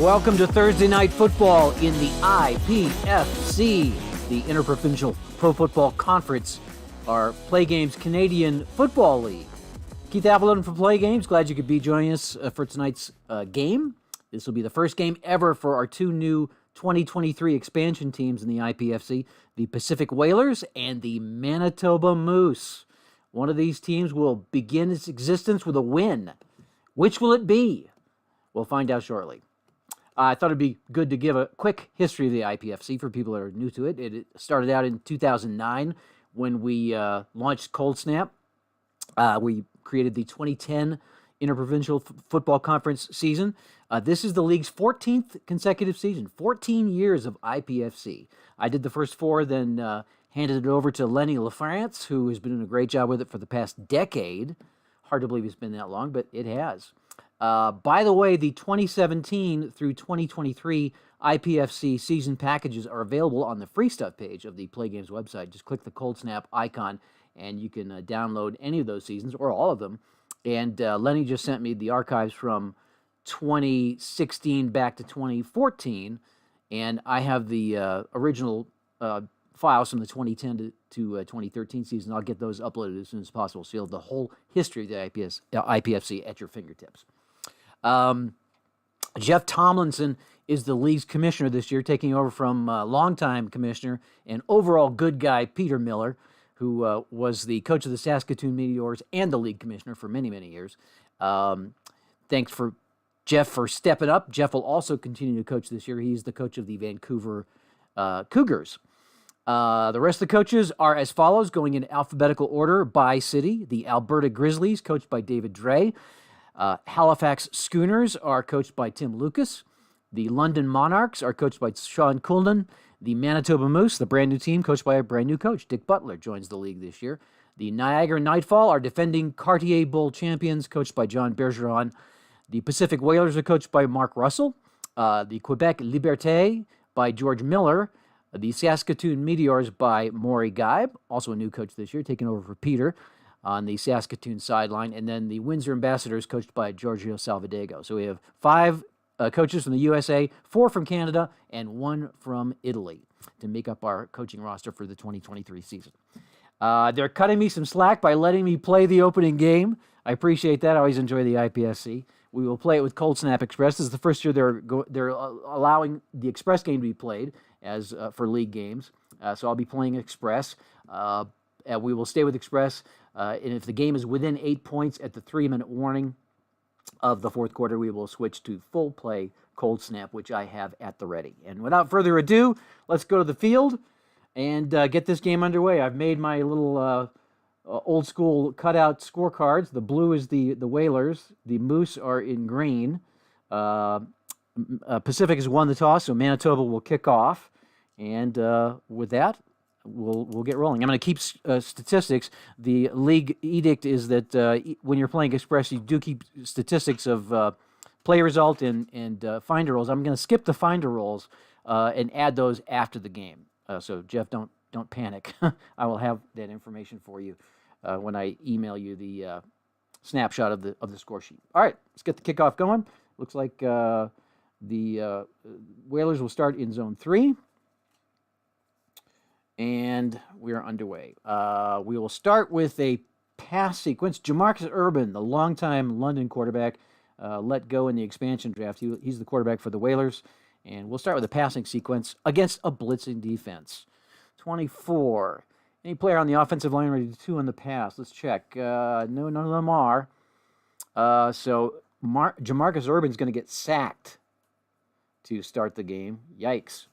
Welcome to Thursday Night Football in the IPFC, the Interprovincial Pro Football Conference, our Play Games Canadian Football League. Keith Appleton from Play Games. Glad you could be joining us for tonight's game. This will be the first game ever for our two new 2023 expansion teams in the IPFC, the Pacific Whalers and the Manitoba Moose. One of these teams will begin its existence with a win. Which will it be? We'll find out shortly. I thought it'd be good to give a quick history of the IPFC for people that are new to it. It started out in 2009 when we launched Cold Snap. We created the 2010 Interprovincial Football Conference season. This is the league's 14th consecutive season, 14 years of IPFC. I did the first four, then handed it over to Lenny LaFrance, who has been doing a great job with it for the past decade. Hard to believe it's been that long, but it has. By the way, the 2017 through 2023 IPFC season packages are available on the Free Stuff page of the Play Games website. Just click the Cold Snap icon, and you can download any of those seasons, or all of them. And Lenny just sent me the archives from 2016 back to 2014, and I have the original files from the 2010 to 2013 season. I'll get those uploaded as soon as possible, so you'll have the whole history of the IPFC at your fingertips. Jeff Tomlinson is the league's commissioner this year, taking over from longtime commissioner and overall good guy Peter Miller, who was the coach of the Saskatoon Meteors and the league commissioner for many, many years. Thanks for Jeff for stepping up. Jeff will also continue to coach this year. He's the coach of the Vancouver Cougars. The rest of the coaches are as follows, going in alphabetical order by city. The Alberta Grizzlies, coached by David Dre. Halifax Schooners are coached by Tim Lucas. The London Monarchs are coached by Sean Coulden. The Manitoba Moose, the brand new team, coached by a brand new coach. Dick Butler joins the league this year. The Niagara Nightfall are defending Cartier Bowl champions, coached by John Bergeron. The Pacific Whalers are coached by Mark Russell. The Quebec Liberté by George Miller. The Saskatoon Meteors by Maury Geib, also a new coach this year, taking over for Peter on the Saskatoon sideline. And then the Windsor Ambassadors, coached by Giorgio Salvadego. So we have 5 coaches from the USA, 4 from Canada, and 1 from Italy to make up our coaching roster for the 2023 season. They're cutting me some slack by letting me play the opening game. I appreciate that. I always enjoy the IPSC. We will play it with Cold Snap Express. This is the first year they're allowing the Express game to be played as for league games. So I'll be playing Express. We will stay with Express. And if the game is within 8 points at the 3-minute warning of the fourth quarter, we will switch to full play Cold Snap, which I have at the ready. And without further ado, let's go to the field and get this game underway. I've made my little old school cutout scorecards. The blue is the Whalers. The Moose are in green. Pacific has won the toss, so Manitoba will kick off. And with that, we'll get rolling. I'm going to keep statistics. The league edict is that when you're playing Express, you do keep statistics of play result and finder rolls. I'm going to skip the finder rolls and add those after the game. So Jeff, don't panic. I will have that information for you when I email you the snapshot of the score sheet. All right, let's get the kickoff going. Looks like the Whalers will start in zone 3. And we're underway. We will start with a pass sequence. Jamarcus Urban, the longtime London quarterback, let go in the expansion draft. He's the quarterback for the Whalers. And we'll start with a passing sequence against a blitzing defense. 24. Any player on the offensive line ready to in the pass? Let's check. No, none of them are. So Jamarcus Urban's going to get sacked to start the game. Yikes.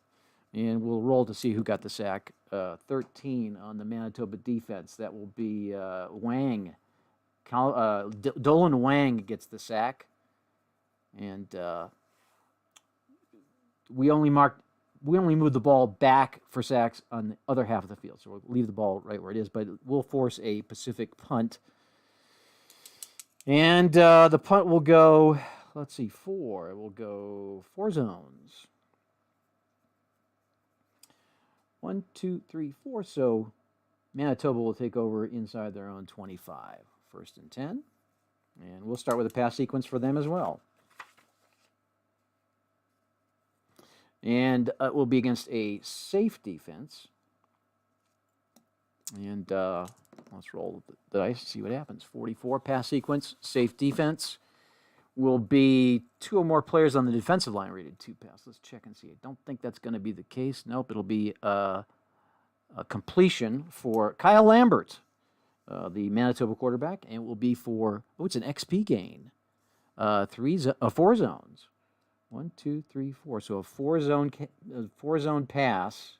And we'll roll to see who got the sack. 13 on the Manitoba defense. That will be Wang. Dolan Wang gets the sack. And we only moved the ball back for sacks on the other half of the field. So we'll leave the ball right where it is, but we'll force a Pacific punt. And the punt will go, let's see, 4. It will go 4 zones. 1, 2, 3, 4. So Manitoba will take over inside their own 25. 1st and 10. And we'll start with a pass sequence for them as well. And it will be against a safe defense. And let's roll the dice, see what happens. 44 pass sequence, safe defense. Will be 2 or more players on the defensive line rated 2 pass. Let's check and see. I don't think that's going to be the case. Nope, it'll be a completion for Kyle Lambert, the Manitoba quarterback, and it will be for, it's an XP gain. 4 zones. 1, 2, 3, 4. So a 4-zone pass.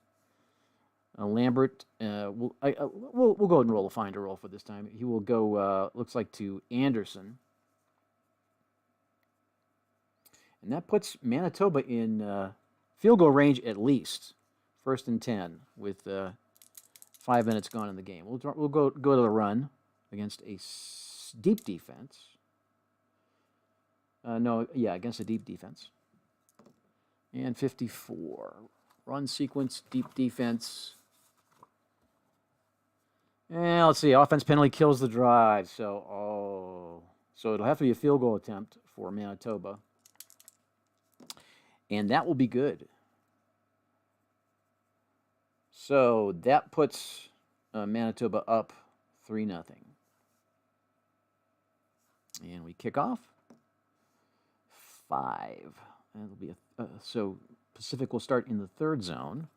Lambert, we'll go ahead and roll a finder roll for this time. He will go, looks like, to Anderson. And that puts Manitoba in field goal range at least. 1st and 10 with 5 minutes gone in the game. We'll go to the run against a deep defense. Against a deep defense. And 54. Run sequence, deep defense. And let's see, offense penalty kills the drive. So it'll have to be a field goal attempt for Manitoba. And that will be good. So that puts Manitoba up 3-0. And we kick off. 5. That'll be so Pacific will start in the 3rd zone.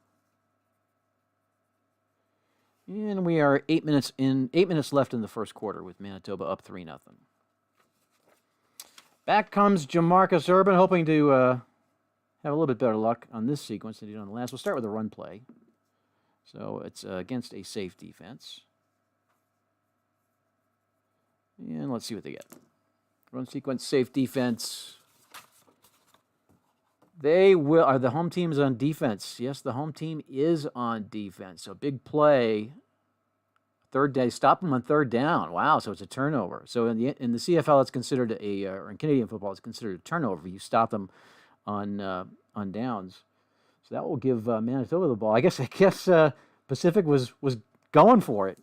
And we are 8 minutes left in the first quarter with Manitoba up 3-0. Back comes Jamarcus Urban, hoping to have a little bit better luck on this sequence than he did on the last. We'll start with a run play. So it's against a safe defense. And let's see what they get. Run sequence, safe defense. The home team is on defense. Yes, the home team is on defense. So big play. Third day, stop them on 3rd down. Wow, so it's a turnover. So in the CFL, it's considered or in Canadian football, it's considered a turnover. You stop them on downs. So that will give Manitoba the ball. I guess Pacific was going for it.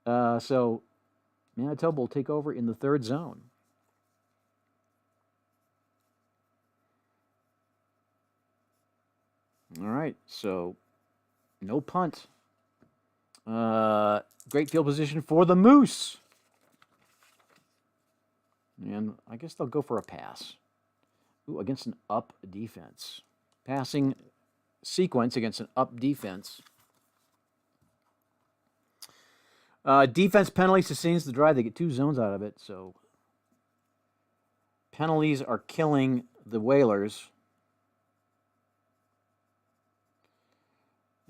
So Manitoba will take over in the 3rd zone. All right, so no punt. Great field position for the Moose. And I guess they'll go for a pass. Ooh, against an up defense. Passing sequence against an up defense. Defense penalty sustains the drive. They get 2 zones out of it, so penalties are killing the Whalers.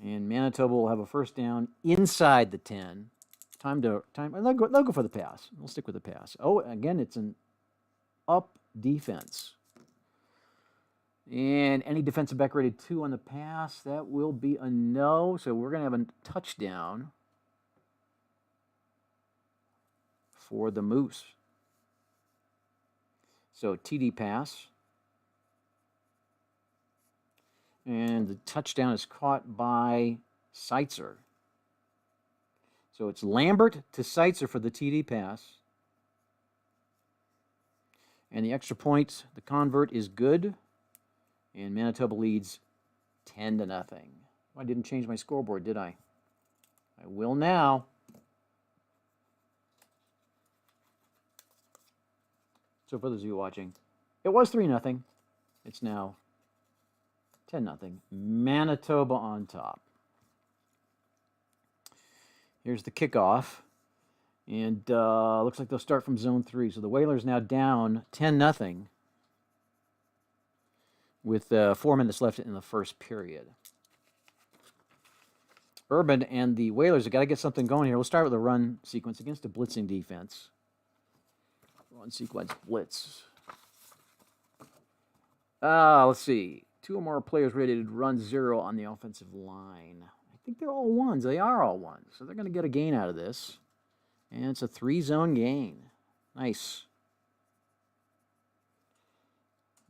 And Manitoba will have a 1st down inside the 10. Time. They'll go for the pass. We'll stick with the pass. Oh, again, it's an up defense. And any defensive back rated 2 on the pass, that will be a no. So we're going to have a touchdown for the Moose. So TD pass. And the touchdown is caught by Seitzer. So it's Lambert to Seitzer for the TD pass. And the extra point, the convert, is good. And Manitoba leads 10-0. I didn't change my scoreboard, did I? I will now. So for those of you watching, it was 3-0. It's now 10-0. Manitoba on top. Here's the kickoff. And looks like they'll start from zone 3. So the Whalers now down 10-0 with 4 minutes left in the first period. Urban and the Whalers have got to get something going here. We'll start with a run sequence against a blitzing defense. Run sequence blitz. Let's see. 2 or more players rated run 0 on the offensive line. I think they're all ones. They are all ones. So they're going to get a gain out of this. And it's a 3-zone gain. Nice.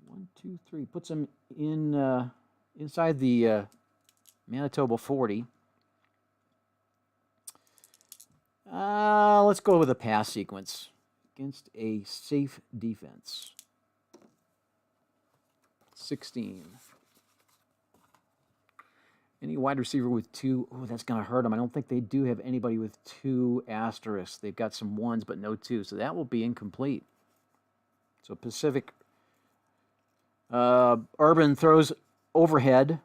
1, 2, 3. Puts them in inside the Manitoba 40. Let's go with a pass sequence against a safe defense. 16. Any wide receiver with 2, oh, that's going to hurt them. I don't think they do have anybody with 2 asterisks. They've got some 1s, but no 2s, so that will be incomplete. So Pacific, Urban throws overhead,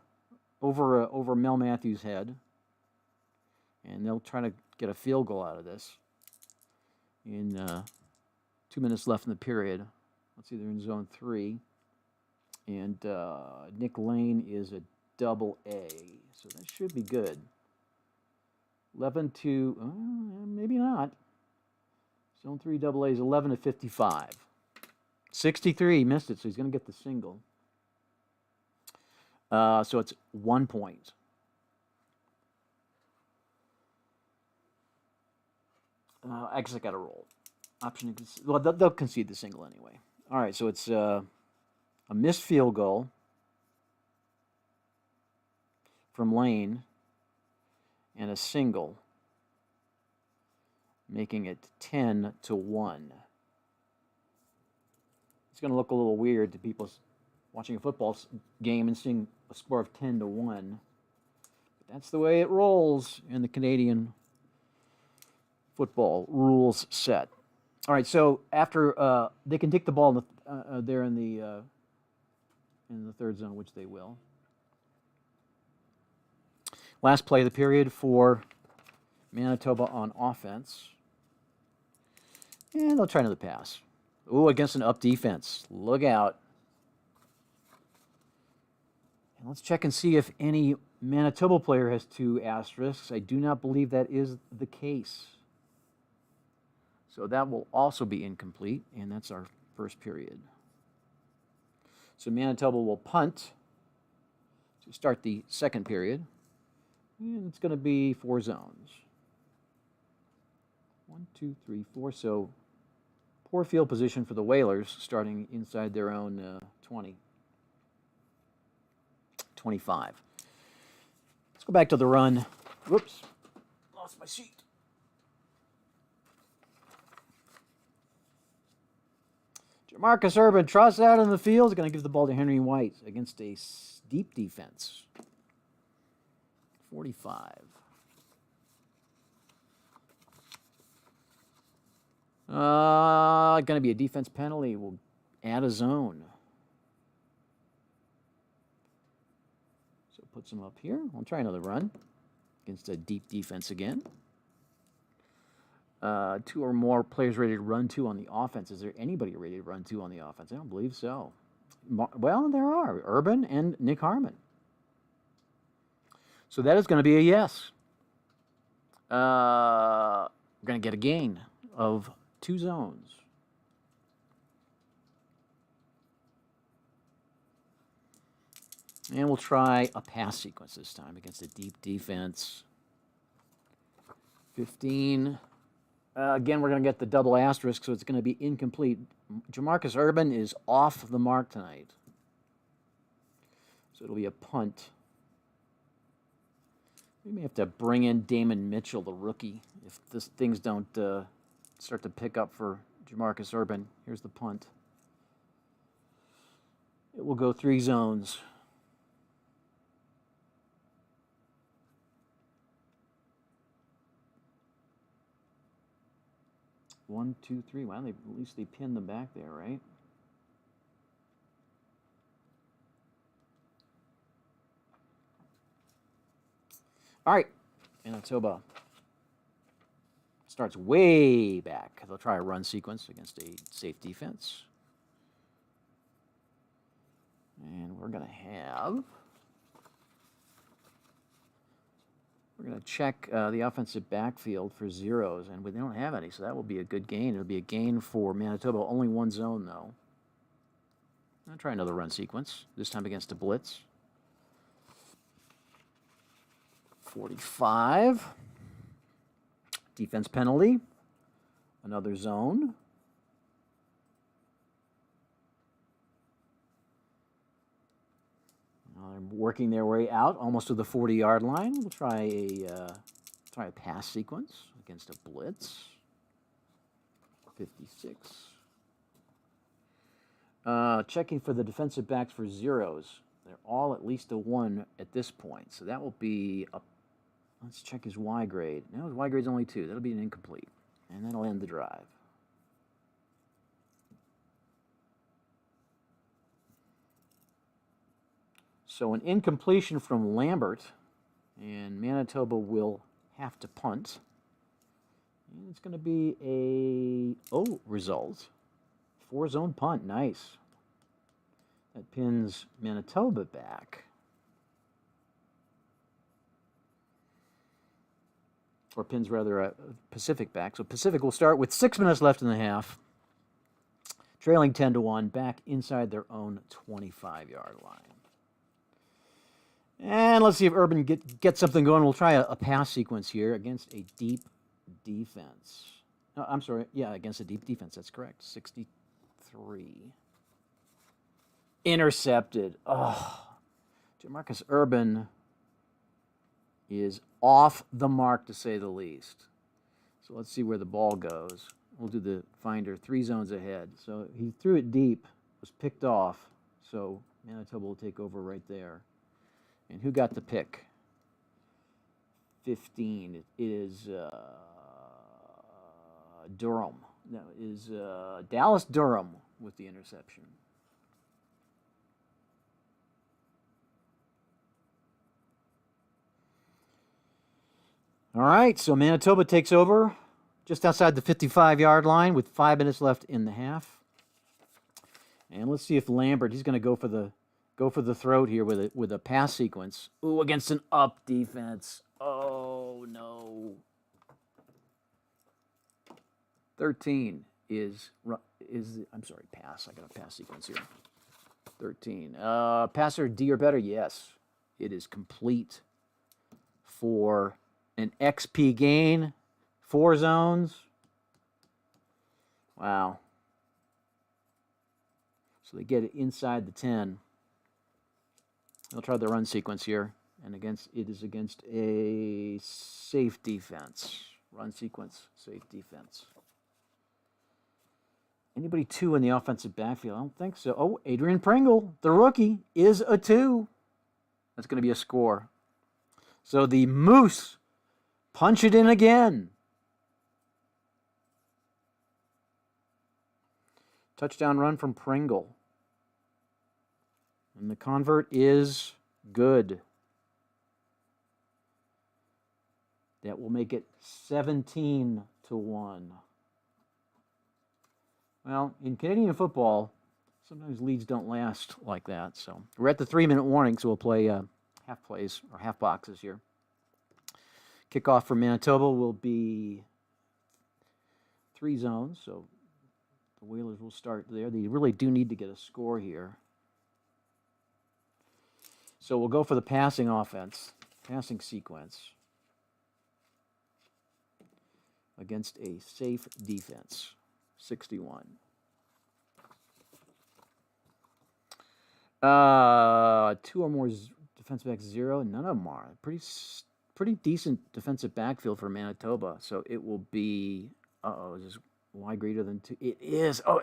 over Mel Matthews' head, and they'll try to get a field goal out of this. In 2 minutes left in the period. Let's see, they're in zone 3, and Nick Lane is a double A, so that should be good. 11-2, maybe not. Zone 3 double A is 11-55. 63, missed it, so he's going to get the single. So it's 1 point. I guess I got to roll. Option, well, they'll concede the single anyway. All right, so it's a missed field goal from Lane and a single, making it 10-1. It's going to look a little weird to people watching a football game and seeing a score of 10-1. But that's the way it rolls in the Canadian football rules set. All right, so after they can take the ball there in the third zone, which they will. Last play of the period for Manitoba on offense. And they'll try another pass. Ooh, against an up defense. Look out. And let's check and see if any Manitoba player has 2 asterisks. I do not believe that is the case. So that will also be incomplete, and that's our first period. So Manitoba will punt to start the second period. And it's going to be 4 zones. 1, 2, 3, 4. So poor field position for the Whalers, starting inside their own 20. 25. Let's go back to the run. Whoops. Lost my sheet. Jamarcus Urban trots out in the field. He's going to give the ball to Henry White against a deep defense. 45. Going to be a defense penalty. We'll add a zone. So puts him up here. We'll try another run against a deep defense again. 2 or more players ready to run 2 on the offense. Is there anybody ready to run 2 on the offense? I don't believe so. Well, there are. Urban and Nick Harmon. So that is going to be a yes. We're going to get a gain of 2 zones. And we'll try a pass sequence this time against a deep defense. 15. Again, we're going to get the double asterisk, so it's going to be incomplete. Jamarcus Urban is off the mark tonight. So it'll be a punt. We may have to bring in Damon Mitchell, the rookie, if things don't start to pick up for Jamarcus Urban. Here's the punt. It will go 3 zones. One, two, three. Well, at least they pinned them back there, right? All right, Manitoba starts way back. They'll try a run sequence against a safe defense. And we're going to check the offensive backfield for zeros, and we don't have any, so that will be a good gain. It'll be a gain for Manitoba. Only 1 zone, though. I'll try another run sequence, this time against a blitz. 45. Defense penalty. Another zone. They're working their way out, almost to the 40-yard line. We'll try a pass sequence against a blitz. 56. Checking for the defensive backs for zeros. They're all at least a 1 at this point. So that will be a, let's check his Y grade. No, his Y grade's only 2. That'll be an incomplete. And that'll end the drive. So an incompletion from Lambert, and Manitoba will have to punt. And it's going to be a O result. 4-zone punt, nice. That pins Manitoba back. Or pins rather Pacific back. So Pacific will start with 6 minutes left in the half. Trailing 10-1, back inside their own 25-yard line. And let's see if Urban gets something going. We'll try a pass sequence here against a deep defense. I'm sorry. Yeah, against a deep defense. That's correct. 63. Intercepted. Oh, Jamarcus Urban is off the mark, to say the least. So let's see where the ball goes. We'll do the finder 3 zones ahead. So he threw it deep, was picked off. So Manitoba will take over right there. And who got the pick? 15. It is Durham. No, it is Dallas Durham with the interception. All right, so Manitoba takes over just outside the 55-yard line with 5 minutes left in the half. And let's see if Lambert, he's going to go for the throat here with a pass sequence. Ooh, against an up defense. Oh, no. 13 is I'm sorry, pass. I got a pass sequence here. 13. Passer D or better? Yes. It is complete for an XP gain. 4 zones. Wow. So they get it inside the 10. They'll try the run sequence here, and it is against a safe defense. Run sequence, safe defense. Anybody 2 in the offensive backfield? I don't think so. Oh, Adrian Pringle, the rookie, is a 2. That's going to be a score. So the Moose punch it in again. Touchdown run from Pringle. And the convert is good. That will make it 17-1. Well, in Canadian football, sometimes leads don't last like that. So we're at the 3-minute warning, so we'll play half plays or half boxes here. Kickoff for Manitoba will be 3 zones, so the Whalers will start there. They really do need to get a score here. So we'll go for the passing sequence against a safe defense. 61. 2 or more defensive backs, 0. None of them are. Pretty decent defensive backfield for Manitoba. So it will be, is this Y greater than 2? It is. Oh,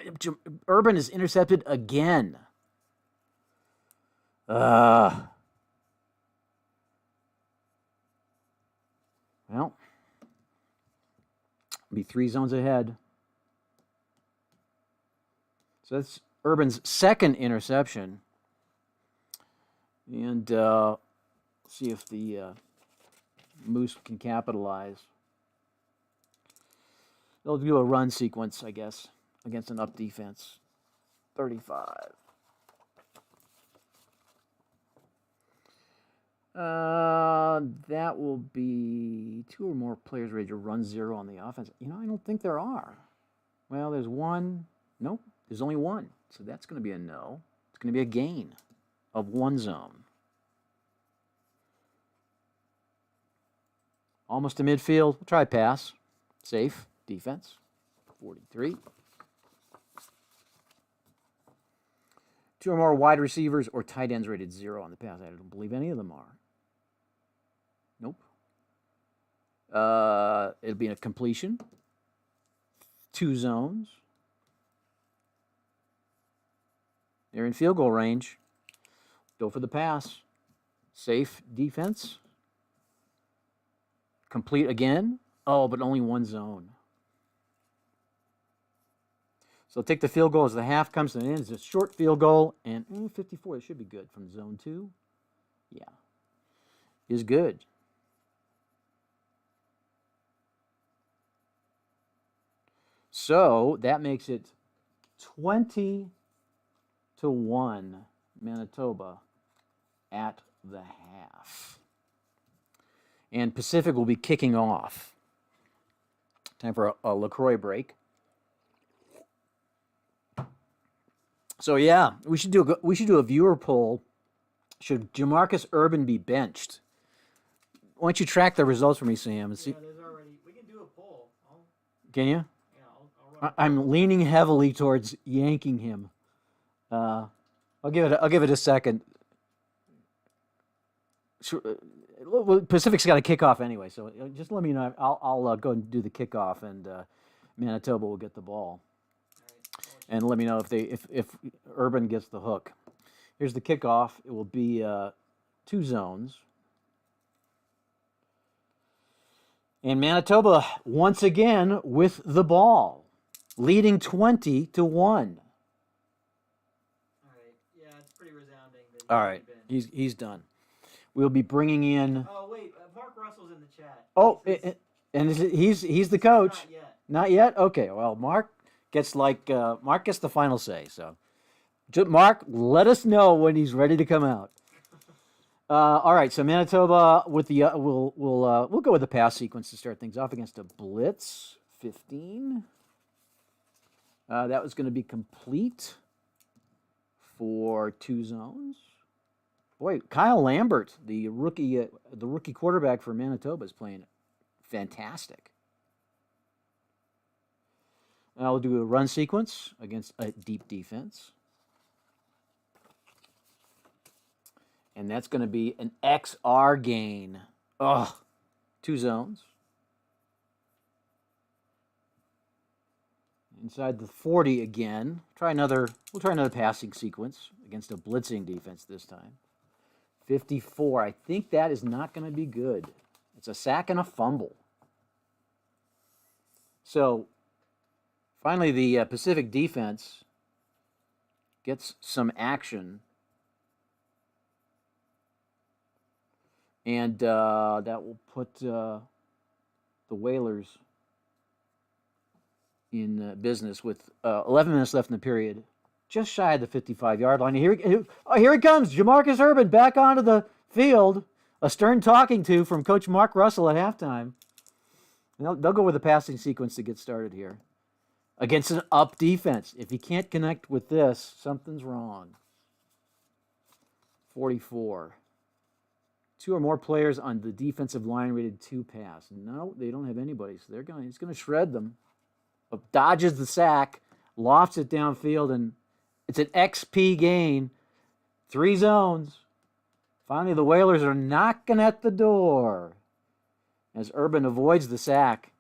Urban is intercepted again. Well, be 3 zones ahead. So that's Urban's second interception. And see if the Moose can capitalize. They'll do a run sequence, I guess, against an up defense. 35. That will be 2 or more players ready to run 0 on the offense. I don't think there are. Well, there's 1. Nope, there's only 1. So that's going to be a no. It's going to be a gain of 1 zone. Almost to midfield. We'll try pass. Safe. Defense. 43. 2 or more wide receivers or tight ends rated 0 on the pass. I don't believe any of them are. Nope. It'll be a completion. 2 zones. They're in field goal range. Go for the pass. Safe defense. Complete again. Oh, but only one zone. So take the field goal as the half comes to an end. It's a short field goal, and 54. It should be good from zone 2. Yeah. Is good. So that makes it 20-1 Manitoba at the half. And Pacific will be kicking off. Time for a LaCroix break. So yeah, we should do a viewer poll. Should Jamarcus Urban be benched? Why don't you track the results for me, Sam? And see. Yeah, there's already. We can do a poll. Can you? Yeah, I'll I'm leaning heavily towards yanking him. I'll give it a second. Pacific's got a kickoff anyway, so just let me know. I'll go and do the kickoff, and Manitoba will get the ball. And let me know if Urban gets the hook. Here's the kickoff. It will be 2 zones. And Manitoba once again with the ball, leading 20-1. All right. Yeah, it's pretty resounding. All right. He's done. We'll be bringing in. Oh wait, Mark Russell's in the chat. Oh, and he's the coach. Not yet. Not yet. Okay. Well, Mark gets the final say. So, Mark, let us know when he's ready to come out. All right. So Manitoba with the we'll go with the pass sequence to start things off against a blitz 15. That was going to be complete for 2 zones. Boy, Kyle Lambert, the rookie quarterback for Manitoba, is playing fantastic. Now we'll do a run sequence against a deep defense. And that's going to be an XR gain. 2 zones. Inside the 40 again. We'll try another passing sequence against a blitzing defense this time. 54. I think that is not going to be good. It's a sack and a fumble. So, finally, the Pacific defense gets some action. And that will put the Whalers in business with 11 minutes left in the period. Just shy of the 55-yard line. Here he comes. Jamarcus Urban back onto the field. A stern talking to from Coach Mark Russell at halftime. They'll go with a passing sequence to get started here. Against an up defense. If he can't connect with this, something's wrong. 44. 2 or more players on the defensive line rated 2 pass. No, they don't have anybody, so he's going to shred them. Dodges the sack, lofts it downfield, and it's an XP gain. 3 zones. Finally, the Whalers are knocking at the door as Urban avoids the sack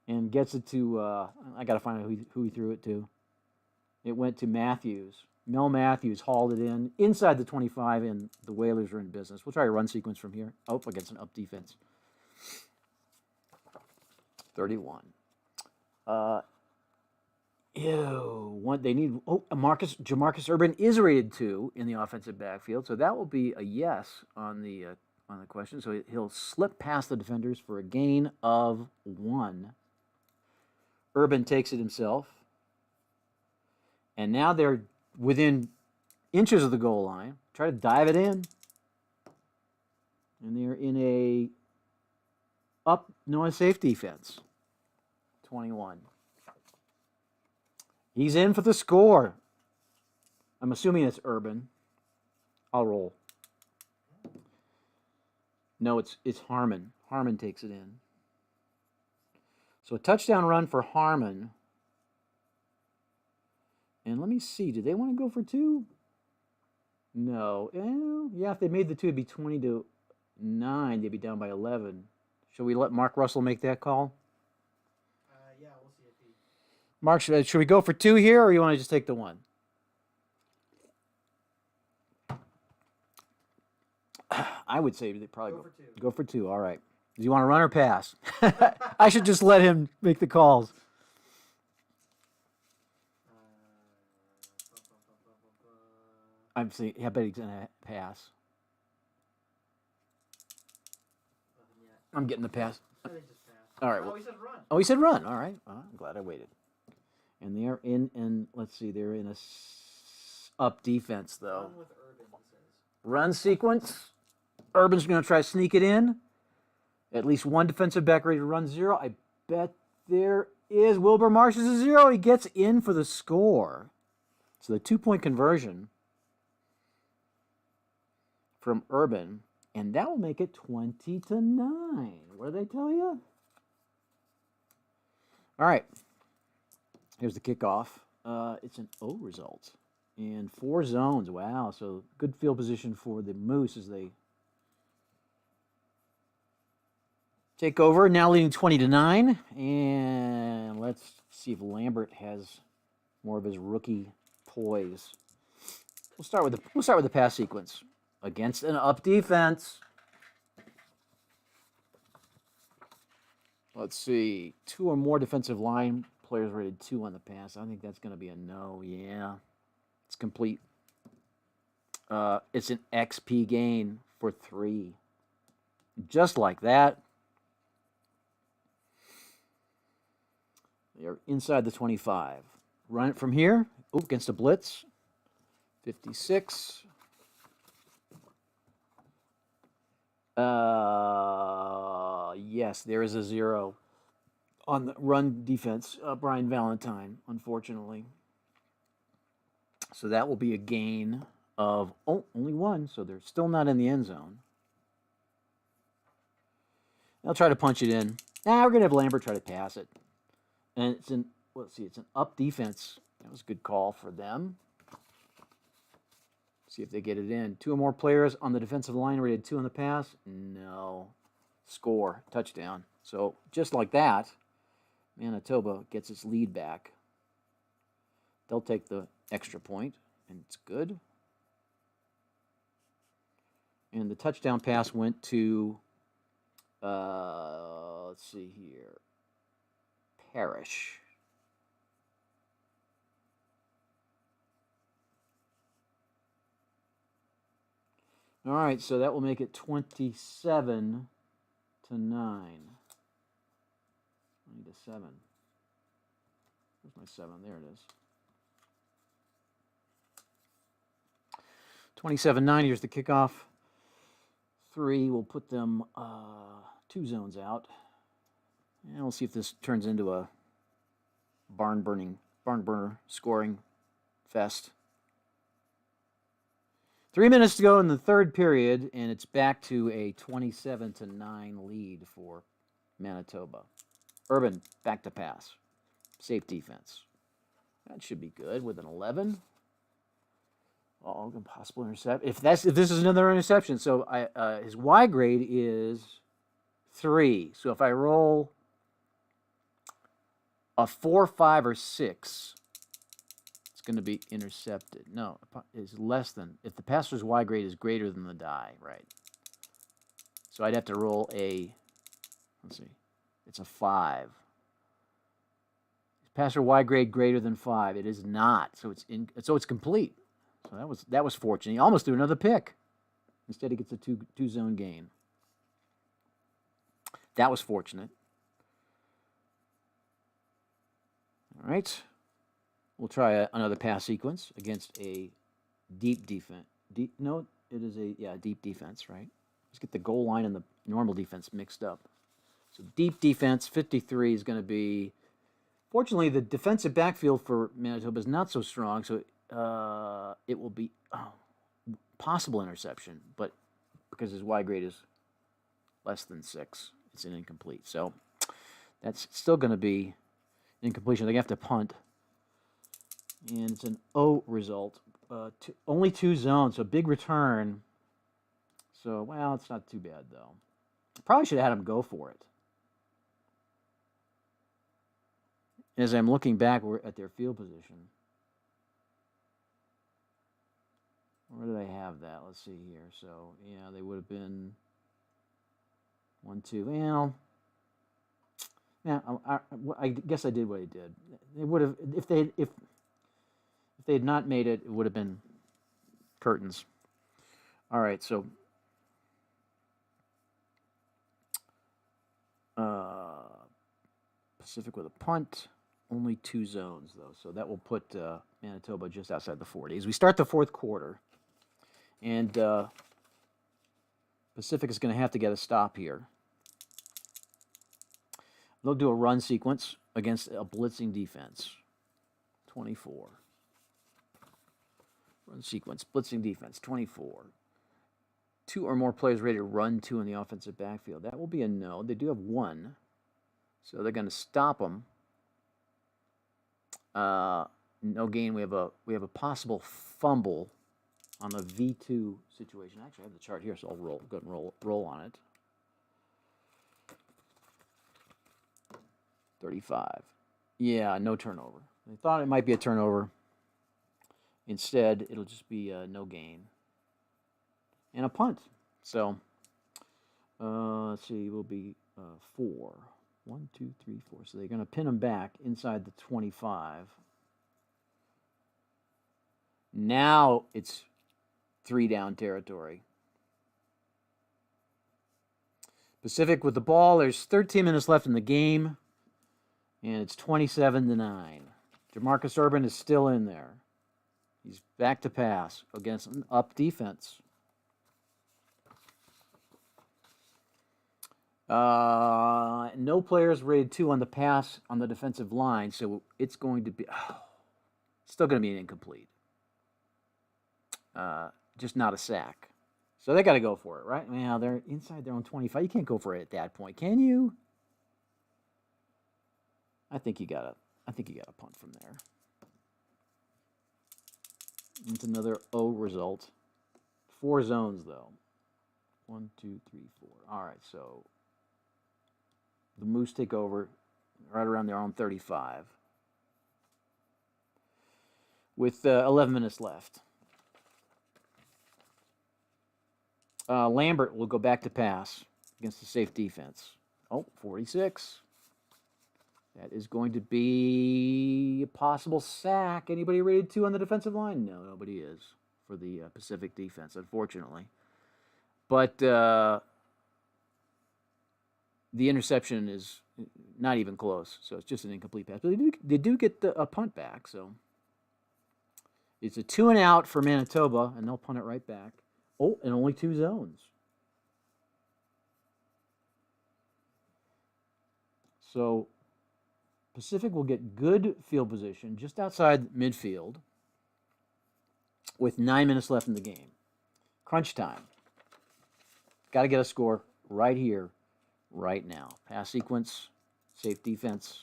and gets it to, I got to find out who he threw it to. It went to Matthews. Mel Matthews hauled it in inside the 25, and the Whalers are in business. We'll try a run sequence from here. Against an up defense. 31. They need. Jamarcus Urban is rated 2 in the offensive backfield, so that will be a yes on the question. So he'll slip past the defenders for a gain of 1. Urban takes it himself, and now they're within inches of the goal line. Try to dive it in, and they're in a safe defense. 21. He's in for the score. I'm assuming it's Urban. I'll roll. No, it's Harmon. Harmon takes it in. So a touchdown run for Harmon. And let me see. Do they want to go for 2? No. Yeah, if they made the 2, it'd be 20-9. They'd be down by 11. Should we let Mark Russell make that call? Yeah, we'll see if he... Mark, should we go for 2 here, or you want to just take the 1? I would say they probably Go for 2. Go for 2. All right. Do you want to run or pass? I should just let him make the calls. I'm saying, I bet he's gonna pass. Nothing yet. I'm getting the pass. I think just pass. All right. Oh, Well, he said run. oh, he said run. All right. Well, I'm glad I waited. And they're in, and let's see, they're in a up defense though. Run with Urban, he says. Run sequence. Urban's going to try to sneak it in. At least one defensive back ready to run 0. I bet there is. Wilbur Marsh is a 0. He gets in for the score. So the 2-point conversion from Urban, and that will make it 20-9. What did they tell you? All right. Here's the kickoff. It's an O result. And 4 zones. Wow. So good field position for the Moose as they take over. Now leading 20-9. And let's see if Lambert has more of his rookie poise. We'll start with the pass sequence against an up defense. Let's see. 2 or more defensive line players rated 2 on the pass. I think that's going to be a no. Yeah. It's complete. It's an XP gain for 3. Just like that. They are inside the 25. Run it from here. Ooh, against a blitz. 56. Yes, there is a 0 on the run defense. Brian Valentine, unfortunately. So that will be a gain of only 1. So they're still not in the end zone. They'll try to punch it in. We're going to have Lambert try to pass it. And it's an, let's see, it's an up defense. That was a good call for them. See if they get it in. 2 or more players on the defensive line rated 2 on the pass. No. Score. Touchdown. So just like that, Manitoba gets its lead back. They'll take the extra point, and it's good. And the touchdown pass went to, let's see here, Parrish. All right, so that will make it 27-9. I need a 7. Where's my 7? There it is. 27-9. Here's the kickoff. 3. We'll put them 2 zones out. And we'll see if this turns into a barn burner scoring fest. 3 minutes to go in the third period, and it's back to a 27-9 lead for Manitoba. Urban back to pass. Safe defense. That should be good with an 11. Oh, possible interception. If this is another interception, so his Y grade is 3. So if I roll a 4, 5, or 6, it's going to be intercepted. No, it's less than. If the passer's Y grade is greater than the die, right? So I'd have to roll a. Let's see. It's a 5. Passer Y grade greater than 5. It is not. So it's complete. So that was fortunate. He almost threw another pick. Instead, he gets a two zone gain. That was fortunate. All right. We'll try another pass sequence against a deep defense. Deep defense, right? Let's get the goal line and the normal defense mixed up. So deep defense, 53 is going to be. Fortunately, the defensive backfield for Manitoba is not so strong, so it will be possible interception, but because his Y grade is less than 6, it's an incomplete. So that's still going to be incompletion. They have to punt, and it's an O result. Only 2 zones, so big return. So, well, it's not too bad, though. Probably should have had him go for it. As I'm looking back at their field position, where did I have have that. Let's see here. So, yeah, they would have been 1, 2. Well, yeah, I guess I did what I did. They would have, if they had not made it, it would have been curtains. All right, so Pacific with a punt. Only 2 zones, though, so that will put Manitoba just outside the 40s. We start the fourth quarter, and Pacific is going to have to get a stop here. They'll do a run sequence against a blitzing defense. 24. Run sequence, blitzing defense, 24. 2 or more players ready to run 2 in the offensive backfield. That will be a no. They do have 1, so they're going to stop them. No gain. We have a possible fumble on the V2 situation. Actually, I have the chart here, so I'll go ahead and roll on it. 35. Yeah, no turnover. They thought it might be a turnover. Instead, it'll just be no gain and a punt. So let's see, it will be 4. 1, 2, 3, 4. So they're going to pin them back inside the 25. Now it's 3 down territory. Pacific with the ball. There's 13 minutes left in the game, and it's 27-9. Jamarcus Urban is still in there. He's back to pass against an up defense. No players rated 2 on the pass on the defensive line, so it's going to be still going to be an incomplete. Just not a sack. So they got to go for it, right? Well, they're inside their own 25. You can't go for it at that point, can you? I think you got a punt from there. It's another O result. 4 zones though. 1, 2, 3, 4. All right, so the Moose take over right around their own 35 with 11 minutes left. Lambert will go back to pass against the safe defense. 46. That is going to be a possible sack. Anybody rated 2 on the defensive line? No, nobody is for the Pacific defense, unfortunately. But the interception is not even close, so it's just an incomplete pass. But they do get a punt back, so it's a 2 and out for Manitoba, and they'll punt it right back. And only 2 zones. So Pacific will get good field position just outside midfield with 9 minutes left in the game. Crunch time. Got to get a score right here, right now. Pass sequence, safe defense.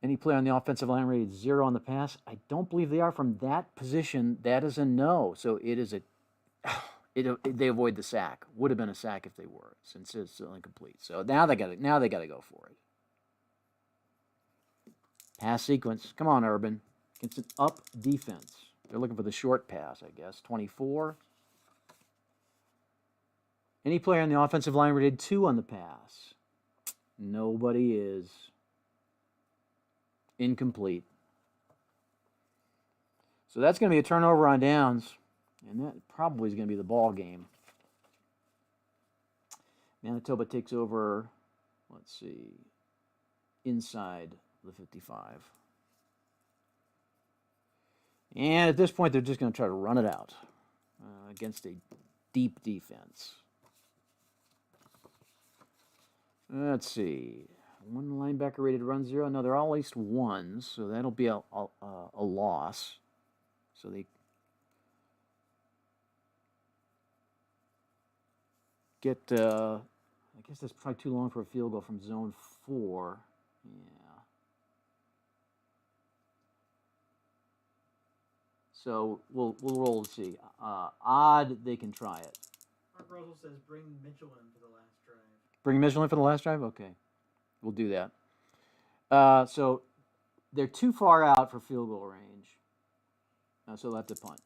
Any player on the offensive line rated 0 on the pass? I don't believe they are from that position. That is a no. So it is they avoid the sack. Would have been a sack if they were, since it's still incomplete. So now they got to go for it. Pass sequence. Come on, Urban. It's an up defense. They're looking for the short pass, I guess. 24. Any player on the offensive line rated 2 on the pass? Nobody is. Incomplete. So that's going to be a turnover on downs, and that probably is going to be the ball game. Manitoba takes over, let's see, inside the 55. And at this point, they're just going to try to run it out against a deep defense. Let's see. 1 linebacker rated to run 0. No, they're all at least 1s, so that'll be a loss. So they get, I guess that's probably too long for a field goal from zone 4. Yeah. So we'll roll to see. Odd, they can try it. Mark Russell says bring Mitchell in for the last drive. Bring Mitchell in for the last drive? Okay. We'll do that. So they're too far out for field goal range. So they'll have to punt.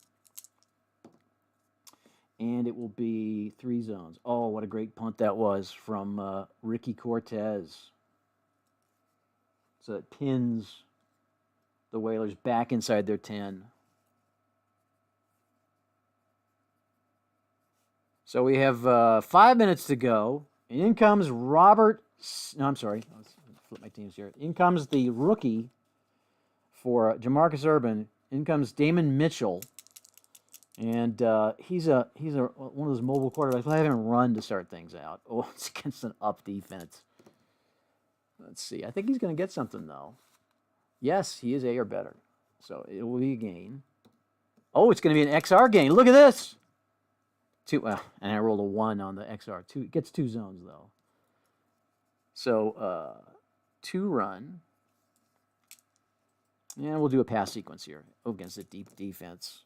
And it will be 3 zones. Oh, what a great punt that was from Ricky Cortez. So it pins the Whalers back inside their 10. So we have 5 minutes to go. And in comes Robert. No, I'm sorry. Let's flip my teams here. In comes the rookie for Jamarcus Urban. In comes Damon Mitchell. And he's one of those mobile quarterbacks. We'll have him run to start things out. Oh, it's against an up defense. Let's see. I think he's going to get something, though. Yes, he is A or better. So it will be a gain. Oh, it's going to be an XR gain. Look at this. 2. And I rolled a 1 on the XR. 2 it gets 2 zones, though. So 2 run. And we'll do a pass sequence here. Oh, against the deep defense.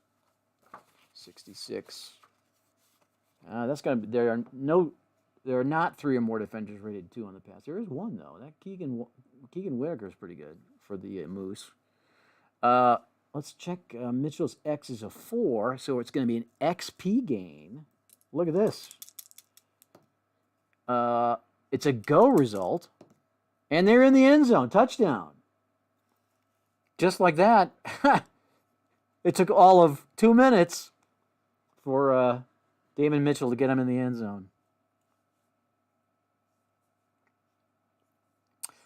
66. That's going to be. There are not 3 or more defenders rated 2 on the pass. There is 1 though. That Keegan Whitaker is pretty good for the Moose. Let's check. Mitchell's X is a 4, so it's going to be an XP gain. Look at this. It's a go result, and they're in the end zone. Touchdown. Just like that. It took all of 2 minutes for Damon Mitchell to get him in the end zone.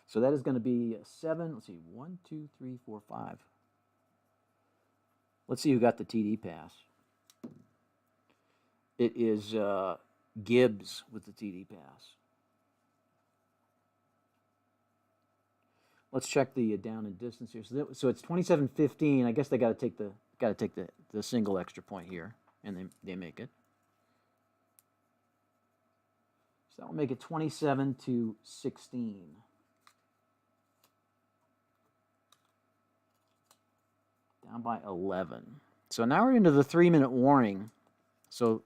So that is going to be 7. Let's see. 1, 2, 3, 4, 5. Let's see who got the TD pass. It is Gibbs with the TD pass. Let's check the down and distance here. So it's 27-15. I guess they got to take the single extra point here, and they make it. So that will make it 27-16. Down by 11. So now we're into the 3-minute warning. So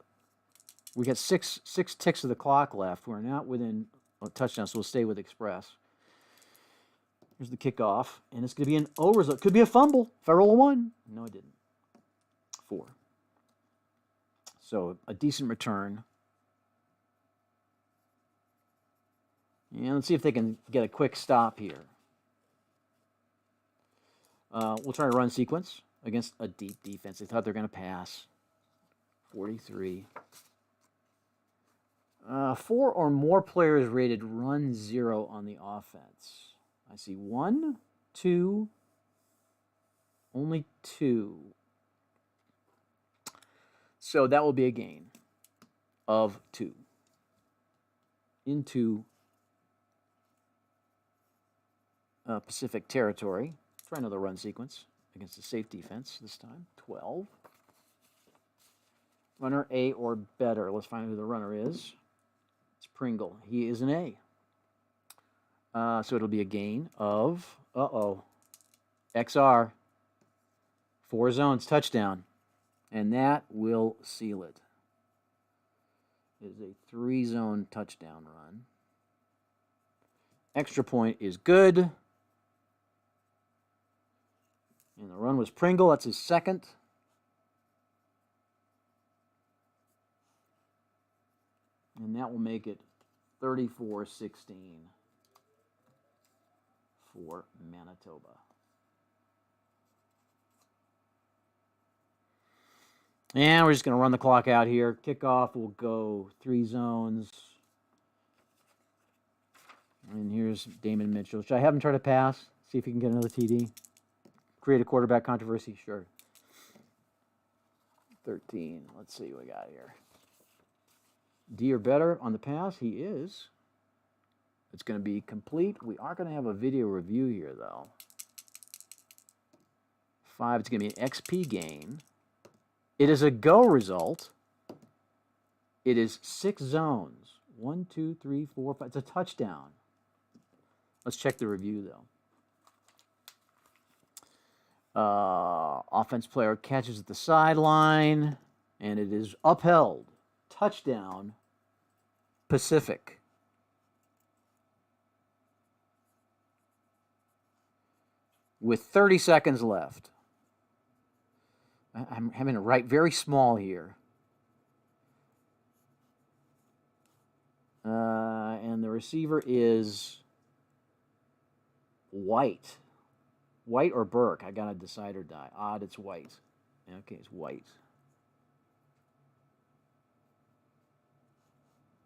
we got six ticks of the clock left. We're not within a touchdown, so we'll stay with Express. Here's the kickoff, and it's going to be an O result. Could be a fumble if I roll a 1. No, I didn't. 4. So a decent return. And let's see if they can get a quick stop here. We'll try a run sequence against a deep defense. They thought they were going to pass. 43. 4 or more players rated run 0 on the offense. I see 1, 2, only 2. So that will be a gain of 2 into Pacific territory. Try another run sequence against the safe defense this time. 12. Runner A or better. Let's find out who the runner is. It's Pringle. He is an A. So it'll be a gain of, XR. 4 zones, touchdown. And that will seal it. It is a 3-zone touchdown run. Extra point is good. And the run was Pringle. That's his second. And that will make it 34-16 for Manitoba. And we're just going to run the clock out here. Kickoff will go 3 zones. And here's Damon Mitchell. Should I have him try to pass? See if he can get another TD? Create a quarterback controversy? Sure. 13. Let's see what we got here. D or better on the pass? He is. It's going to be complete. We are going to have a video review here, though. 5, it's going to be an XP gain. It is a go result. It is 6 zones. 1, 2, 3, 4, 5. It's a touchdown. Let's check the review, though. Offense player catches at the sideline, and it is upheld. Touchdown, Pacific. With 30 seconds left. I'm having to write very small here. And the receiver is White. White or Burke? I gotta decide or die. Odd, it's White. Okay, it's White.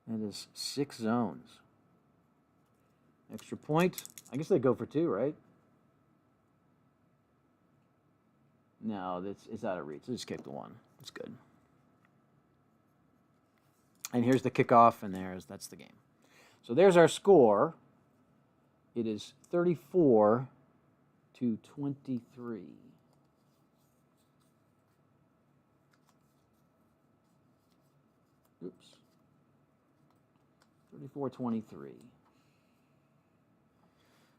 That is 6 zones. Extra point. I guess they go for 2, right? No, it's out of reach. Just kick the 1. It's good. And here's the kickoff, and that's the game. So there's our score. It is 34-23. Oops. 34-23.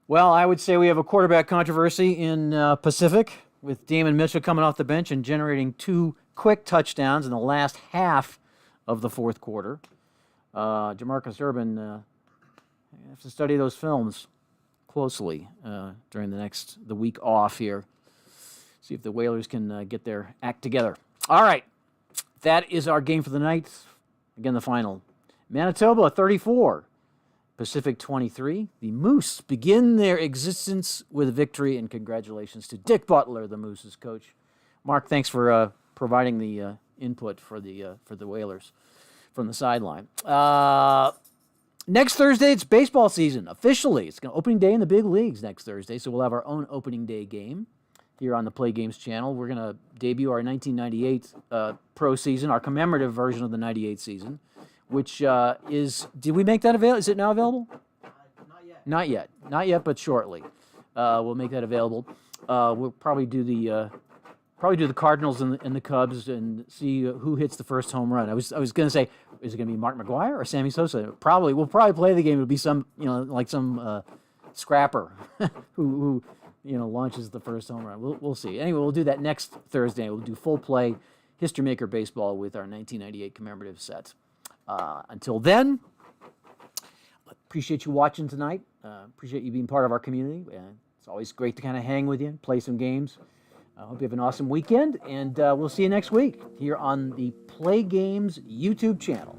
Well, I would say we have a quarterback controversy in Pacific, with Damon Mitchell coming off the bench and generating 2 quick touchdowns in the last half of the fourth quarter. Jamarcus Urban have to study those films closely during the week off here. See if the Whalers can get their act together. All right, that is our game for the night. Again, the final. Manitoba 34, Pacific 23. The Moose begin their existence with a victory, and congratulations to Dick Butler, the Moose's coach. Mark, thanks for providing the input for the Whalers from the sideline. Next Thursday, it's baseball season officially. It's opening day in the big leagues next Thursday, so we'll have our own opening day game here on the Play Games channel. We're going to debut our 1998 pro season, our commemorative version of the 98 season, which is, did we make that available? Is it now available? Not yet. Not yet, but shortly. We'll make that available. We'll probably do the Cardinals and the Cubs and see who hits the first home run. I was going to say, is it going to be Mark McGwire or Sammy Sosa? We'll probably play the game. It'll be some, like some scrapper who launches the first home run. We'll see. Anyway, we'll do that next Thursday. We'll do full play History Maker Baseball with our 1998 commemorative set. Until then, appreciate you watching tonight. Appreciate you being part of our community. It's always great to kind of hang with you, play some games. I hope you have an awesome weekend, and we'll see you next week here on the Play Games YouTube channel.